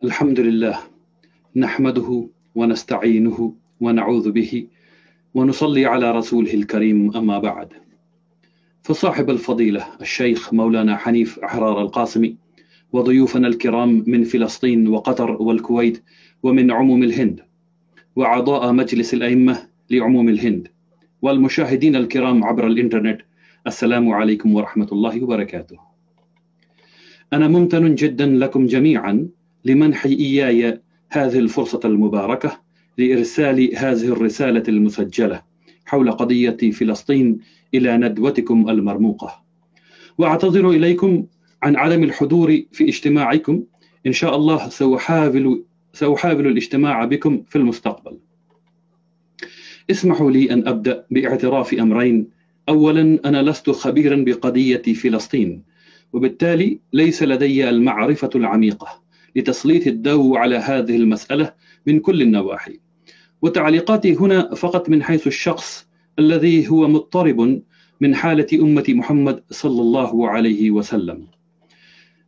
الحمد لله نحمده ونستعينه ونعوذ به ونصلي على رسوله الكريم، أما بعد. فصاحب الفضيلة الشيخ مولانا حنيف أحرار القاسمي وضيوفنا الكرام من فلسطين وقطر والكويت ومن عموم الهند، وأعضاء مجلس الأئمة لعموم الهند، والمشاهدين الكرام عبر الإنترنت، السلام عليكم ورحمة الله وبركاته. أنا ممتن جدا لكم جميعا لمنح إياي هذه الفرصة المباركة لإرسال هذه الرسالة المسجلة حول قضية فلسطين إلى ندوتكم المرموقة، وأعتذر إليكم عن عدم الحضور في اجتماعكم. إن شاء الله سأحاول الاجتماع بكم في المستقبل. اسمحوا لي أن أبدأ باعتراف أمرين. أولا، أنا لست خبيرا بقضية فلسطين، وبالتالي ليس لدي المعرفة العميقة لتسليط الضوء على هذه المسألة من كل النواحي، وتعليقاتي هنا فقط من حيث الشخص الذي هو مضطرب من حالة أمة محمد صلى الله عليه وسلم.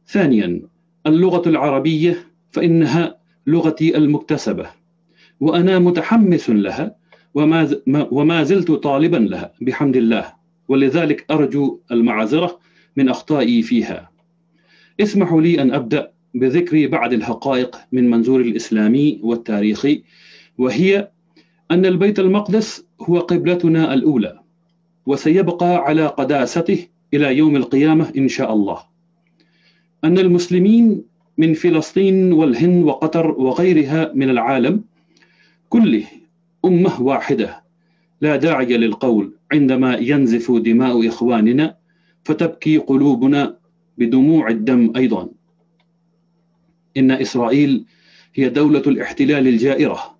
ثانيا، اللغة العربية فإنها لغتي المكتسبة، وأنا متحمس لها وما زلت طالبا لها بحمد الله، ولذلك أرجو المعذرة من أخطائي فيها. اسمحوا لي أن أبدأ بذكر بعض الحقائق من منظور الإسلامي والتاريخي، وهي أن البيت المقدس هو قبلتنا الأولى، وسيبقى على قداسته إلى يوم القيامة إن شاء الله. أن المسلمين من فلسطين والهند وقطر وغيرها من العالم كله أمة واحدة، لا داعي للقول عندما ينزف دماء إخواننا فتبكي قلوبنا بدموع الدم أيضا. إن إسرائيل هي دولة الاحتلال الجائرة،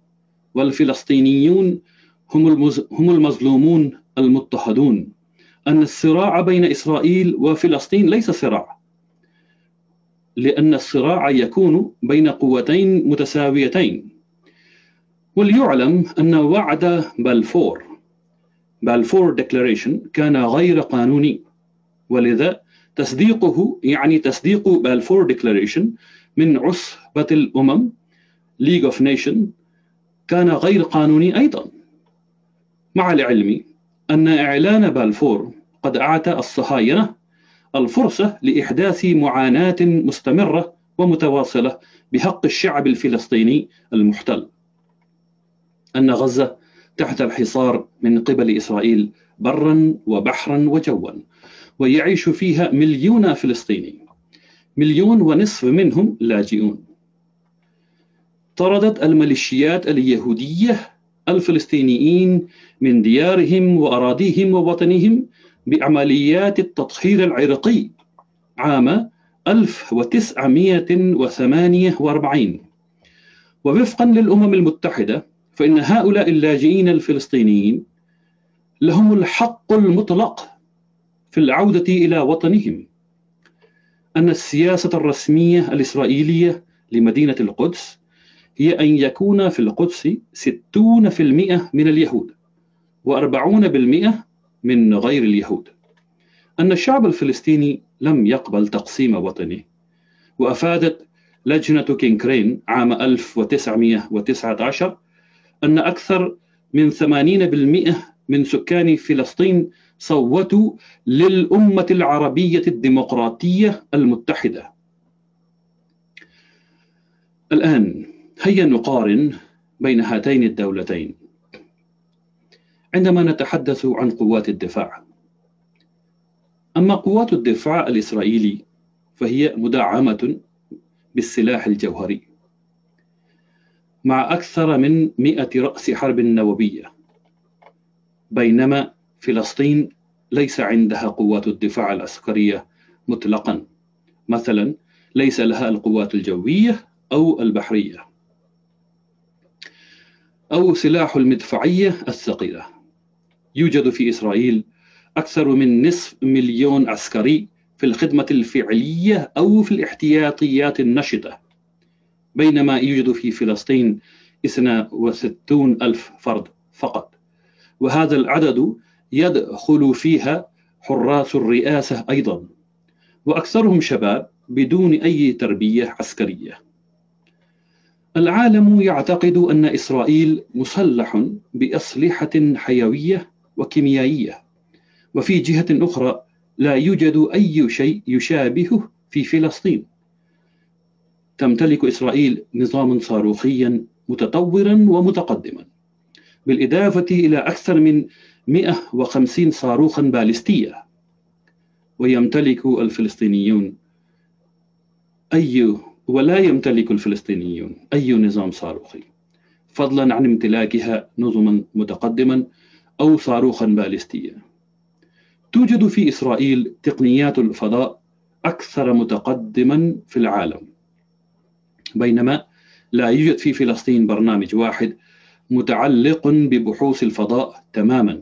والفلسطينيون هم المظلومون المضطهدون. أن الصراع بين إسرائيل وفلسطين ليس صراع، لأن الصراع يكون بين قوتين متساويتين. وليعلم أن وعد بلفور ديكلاريشن كان غير قانوني، ولذا تصديقه يعني تصديق بلفور ديكلاريشن من عصبة الأمم ليج اوف نيشن كان غير قانوني أيضا، مع العلم أن إعلان بلفور قد أعطى الصهاينة الفرصة لإحداث معاناة مستمرة ومتواصلة بحق الشعب الفلسطيني المحتل. أن غزة تحت الحصار من قبل إسرائيل برا وبحرا وجوا، ويعيش فيها مليون فلسطيني، 1.5 مليون منهم لاجئون. طردت الميليشيات اليهودية الفلسطينيين من ديارهم وأراضيهم ووطنهم بعمليات التطهير العرقي عام 1948. ووفقا للأمم المتحدة فإن هؤلاء اللاجئين الفلسطينيين لهم الحق المطلق في العودة إلى وطنهم. أن السياسة الرسمية الإسرائيلية لمدينة القدس هي أن يكون في القدس 60% من اليهود و40% من غير اليهود. أن الشعب الفلسطيني لم يقبل تقسيم وطنه، وأفادت لجنة كينكرين عام 1919 أن أكثر من 80% من سكان فلسطين صوتوا للأمة العربية الديمقراطية المتحدة. الآن هيا نقارن بين هاتين الدولتين. عندما نتحدث عن قوات الدفاع، أما قوات الدفاع الإسرائيلي فهي مدعمة بالسلاح الجوهري مع أكثر من 100 رأس حرب نووية، بينما فلسطين ليس عندها قوات الدفاع العسكرية مطلقا. مثلا ليس لها القوات الجوية أو البحرية أو سلاح المدفعية الثقيلة. يوجد في إسرائيل أكثر من 500,000 عسكري في الخدمة الفعلية أو في الاحتياطيات النشطة، بينما يوجد في فلسطين 62,000 فرد فقط، وهذا العدد يدخل فيها حراس الرئاسة أيضا، وأكثرهم شباب بدون أي تربية عسكرية. العالم يعتقد أن إسرائيل مسلح بأسلحة حيوية وكيميائية، وفي جهة أخرى لا يوجد أي شيء يشابهه في فلسطين. تمتلك إسرائيل نظاما صاروخيا متطورا ومتقدما، بالإضافة إلى أكثر من 150 صاروخا باليستية. ولا يمتلك الفلسطينيون أي نظام صاروخي، فضلا عن امتلاكها نظما متقدما أو صاروخا باليستيا. توجد في إسرائيل تقنيات الفضاء أكثر متقدما في العالم، بينما لا يوجد في فلسطين برنامج واحد متعلق ببحوث الفضاء تماما.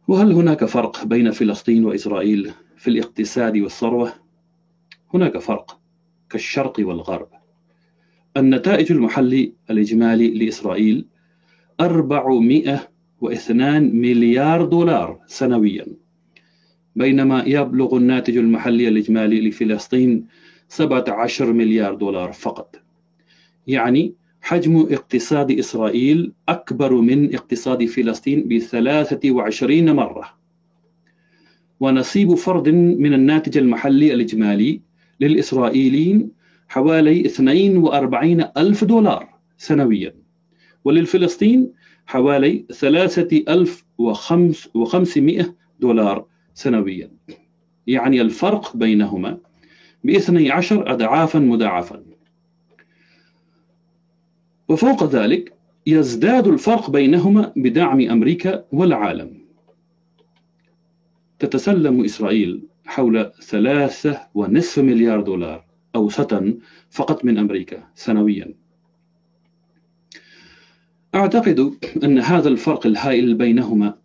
وهل هناك فرق بين فلسطين وإسرائيل في الاقتصاد والثروة؟ هناك فرق كالشرق والغرب. النتائج المحلي الإجمالي لإسرائيل 402 مليار دولار سنويا، بينما يبلغ الناتج المحلي الإجمالي لفلسطين 17 مليار دولار فقط. يعني حجم اقتصاد إسرائيل أكبر من اقتصاد فلسطين ب23 مرة. ونصيب فرد من الناتج المحلي الإجمالي للإسرائيليين حوالي 42 ألف دولار سنويا، وللفلسطين حوالي 3500 دولار سنويا. يعني الفرق بينهما ب12 أضعافا مضاعفا. وفوق ذلك يزداد الفرق بينهما بدعم أمريكا والعالم. تتسلم إسرائيل حول 3.5 مليار دولار أوسطا فقط من أمريكا سنويا. أعتقد أن هذا الفرق الهائل بينهما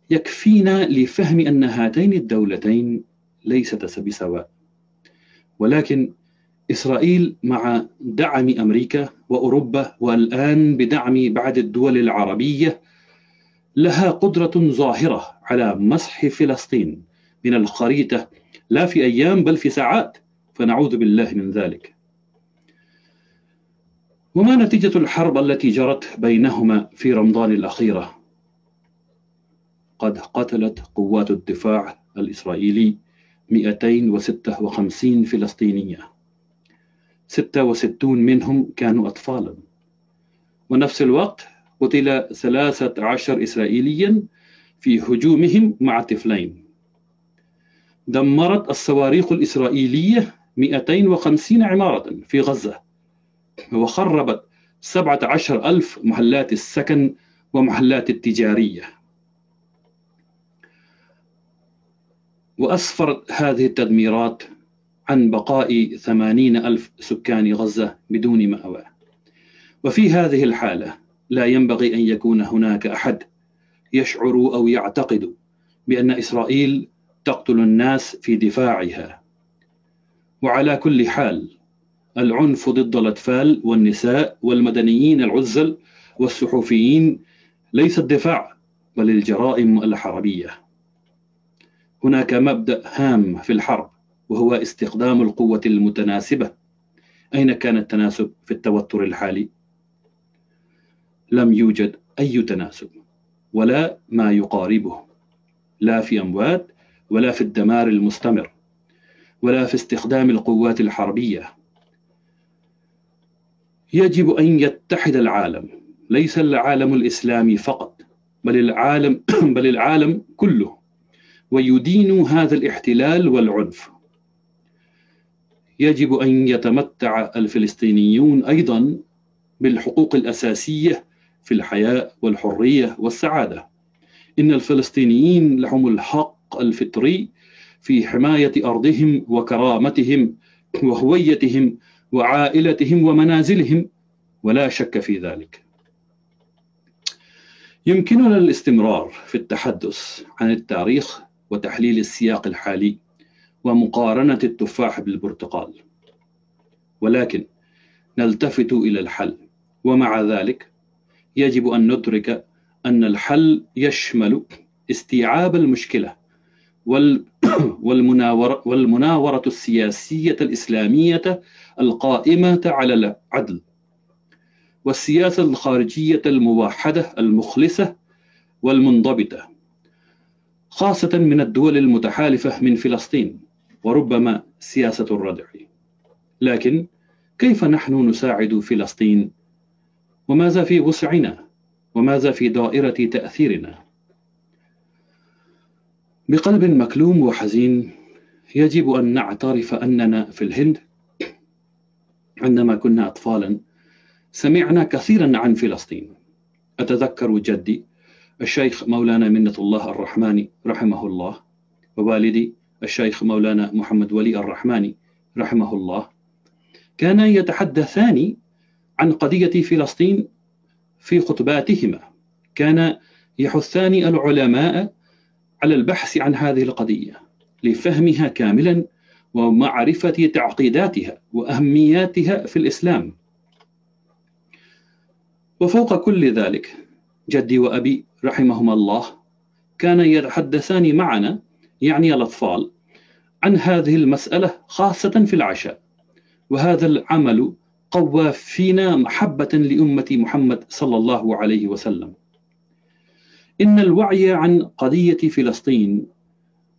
يكفينا لفهم أن هاتين الدولتين ليستا بسواء، ولكن إسرائيل مع دعم أمريكا وأوروبا والآن بدعم بعض الدول العربية لها قدرة ظاهرة على مسح فلسطين من الخريطة، لا في أيام بل في ساعات، فنعوذ بالله من ذلك. وما نتيجة الحرب التي جرت بينهما في رمضان الأخيرة؟ قد قتلت قوات الدفاع الإسرائيلي 256 فلسطينية، 66 منهم كانوا أطفالا، ونفس الوقت قتل 13 إسرائيليا في هجومهم مع طفلين. دمرت الصواريخ الإسرائيلية 250 عمارة في غزة، وخربت 17,000 محلات السكن ومحلات التجارية. وأسفرت هذه التدميرات عن بقاء 80,000 سكان غزة بدون مأوى. وفي هذه الحالة لا ينبغي أن يكون هناك أحد يشعر أو يعتقد بأن إسرائيل تقتل الناس في دفاعها. وعلى كل حال، العنف ضد الأطفال والنساء والمدنيين العزل والصحفيين ليس الدفاع بل الجرائم الحربية. هناك مبدأ هام في الحرب، وهو استخدام القوة المتناسبة. أين كان التناسب في التوتر الحالي؟ لم يوجد أي تناسب ولا ما يقاربه، لا في أموات ولا في الدمار المستمر ولا في استخدام القوات الحربية. يجب أن يتحد العالم، ليس العالم الإسلامي فقط بل العالم كله، ويدين هذا الاحتلال والعنف. يجب أن يتمتع الفلسطينيون أيضا بالحقوق الأساسية في الحياة والحرية والسعادة. إن الفلسطينيين لهم الحق الفطري في حماية أرضهم وكرامتهم وهويتهم وعائلتهم ومنازلهم، ولا شك في ذلك. يمكننا الاستمرار في التحدث عن التاريخ وتحليل السياق الحالي ومقارنة التفاح بالبرتقال، ولكن نلتفت إلى الحل. ومع ذلك يجب أن ندرك أن الحل يشمل استيعاب المشكلة والمناورة السياسية الإسلامية القائمة على العدل، والسياسة الخارجية الموحدة المخلصة والمنضبطة، خاصة من الدول المتحالفة من فلسطين، وربما سياسة الردع. لكن كيف نحن نساعد فلسطين؟ وماذا في وسعنا؟ وماذا في دائرة تأثيرنا؟ بقلب مكلوم وحزين يجب أن نعترف أننا في الهند عندما كنا أطفالا سمعنا كثيرا عن فلسطين. أتذكر جدي الشيخ مولانا منة الله الرحماني رحمه الله، ووالدي الشيخ مولانا محمد ولي الرحماني رحمه الله، كانا يتحدثان عن قضية فلسطين في خطباتهما. كان يحثان العلماء على البحث عن هذه القضية لفهمها كاملا ومعرفة تعقيداتها وأهمياتها في الإسلام. وفوق كل ذلك جدي وأبي رحمهما الله كان يتحدثان معنا، يعني الأطفال، عن هذه المسألة خاصة في العشاء. وهذا العمل قوى فينا محبة لأمة محمد صلى الله عليه وسلم. إن الوعي عن قضية فلسطين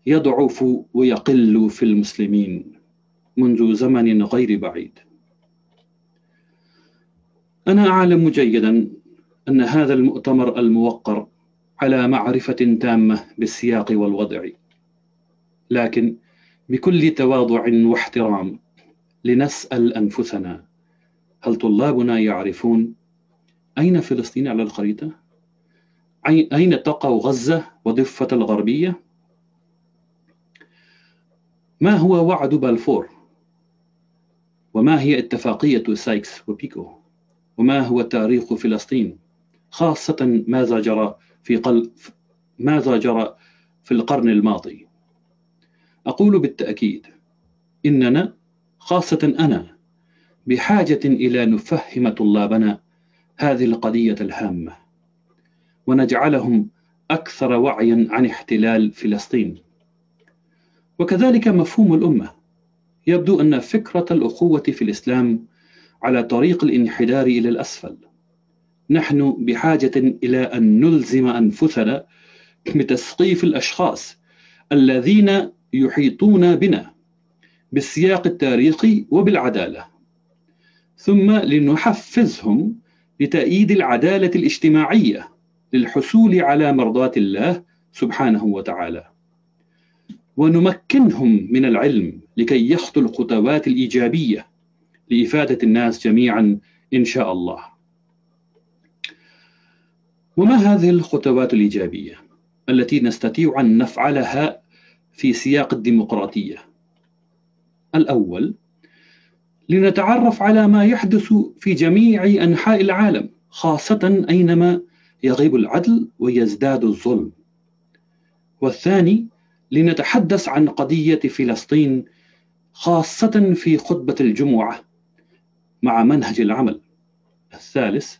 يضعف ويقل في المسلمين منذ زمن غير بعيد. أنا أعلم جيدا أن هذا المؤتمر الموقر على معرفة تامة بالسياق والوضع، لكن بكل تواضع واحترام لنسأل أنفسنا: هل طلابنا يعرفون أين فلسطين على الخريطة؟ أين تقع غزة وضفة الغربية؟ ما هو وعد بلفور؟ وما هي اتفاقية سايكس وبيكو؟ وما هو تاريخ فلسطين؟ خاصة ماذا جرى في القرن الماضي؟ أقول بالتأكيد إننا، خاصة أنا، بحاجة إلى نفهم طلابنا هذه القضية الهامة ونجعلهم أكثر وعيا عن احتلال فلسطين. وكذلك مفهوم الأمة. يبدو أن فكرة الأخوة في الإسلام على طريق الانحدار إلى الأسفل. نحن بحاجة إلى أن نلزم أنفسنا بتثقيف الأشخاص الذين يحيطون بنا بالسياق التاريخي وبالعدالة، ثم لنحفزهم لتأييد العدالة الاجتماعية للحصول على مرضاة الله سبحانه وتعالى، ونمكنهم من العلم لكي يخطوا الخطوات الإيجابية لإفادة الناس جميعا إن شاء الله. وما هذه الخطوات الإيجابية التي نستطيع أن نفعلها في سياق الديمقراطية؟ الأول، لنتعرف على ما يحدث في جميع أنحاء العالم، خاصة أينما يغيب العدل ويزداد الظلم. والثاني، لنتحدث عن قضية فلسطين خاصة في خطبة الجمعة مع منهج العمل. الثالث،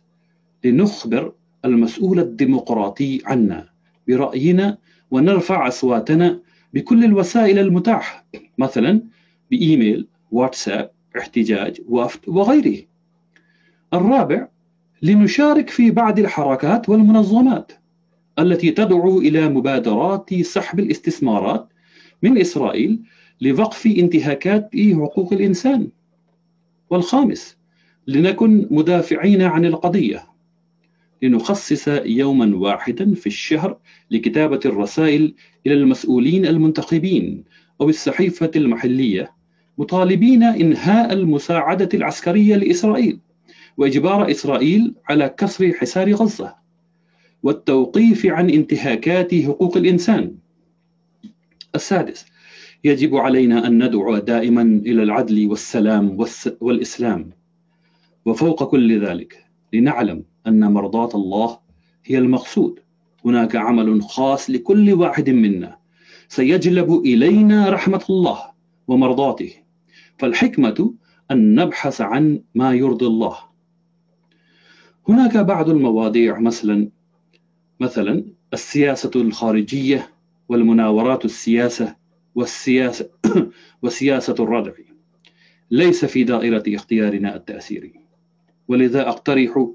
لنخبر المسؤول الديمقراطي عنا برأينا ونرفع أصواتنا بكل الوسائل المتاحة، مثلا بإيميل، واتساب، احتجاج، وفد وغيره. الرابع، لنشارك في بعض الحركات والمنظمات التي تدعو إلى مبادرات سحب الاستثمارات من إسرائيل لوقف انتهاكات حقوق الإنسان. والخامس، لنكن مدافعين عن القضية، لنخصص يوما واحدا في الشهر لكتابة الرسائل إلى المسؤولين المنتخبين أو الصحيفة المحلية مطالبين إنهاء المساعدة العسكرية لإسرائيل وإجبار إسرائيل على كسر حصار غزة والتوقيف عن انتهاكات حقوق الإنسان. السادس، يجب علينا أن ندعو دائما إلى العدل والسلام والإسلام. وفوق كل ذلك، لنعلم أن مرضاة الله هي المقصود. هناك عمل خاص لكل واحد منا سيجلب إلينا رحمة الله ومرضاته، فالحكمة أن نبحث عن ما يرضي الله. هناك بعض المواضيع مثلا السياسة الخارجية والمناورات السياسة وسياسة الردع. ليس في دائرة اختيارنا التأثيري، ولذا أقترح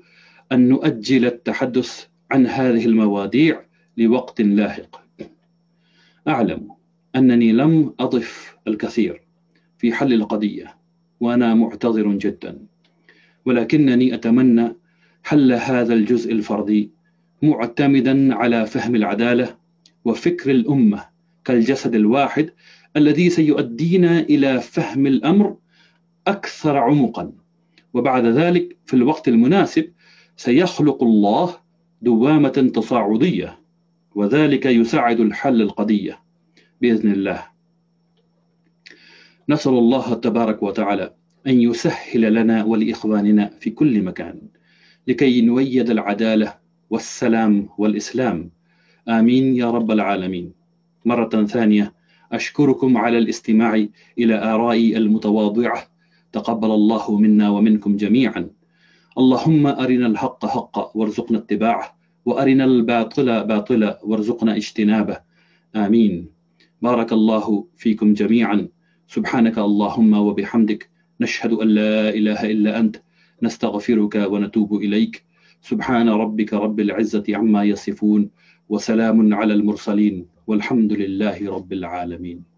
أن نؤجل التحدث عن هذه المواضيع لوقت لاحق. أعلم أنني لم أضف الكثير في حل القضية، وأنا معتذر جدا، ولكنني أتمنى حل هذا الجزء الفردي معتمدا على فهم العدالة وفكر الأمة كالجسد الواحد الذي سيؤدينا إلى فهم الأمر أكثر عمقا، وبعد ذلك في الوقت المناسب سيخلق الله دوامة تصاعدية، وذلك يساعد الحل القضية بإذن الله. نسأل الله تبارك وتعالى أن يسهل لنا ولإخواننا في كل مكان لكي نؤيد العدالة والسلام والإسلام، آمين يا رب العالمين. مرة ثانية أشكركم على الاستماع إلى آرائي المتواضعة، تقبل الله منا ومنكم جميعا. اللهم أرنا الحق حقا وارزقنا اتباعه، وأرنا الباطل باطلا وارزقنا اجتنابه، آمين. بارك الله فيكم جميعا. سبحانك اللهم وبحمدك، نشهد أن لا إله إلا أنت، نستغفرك ونتوب إليك. سبحان ربك رب العزة عما يصفون، وسلام على المرسلين، والحمد لله رب العالمين.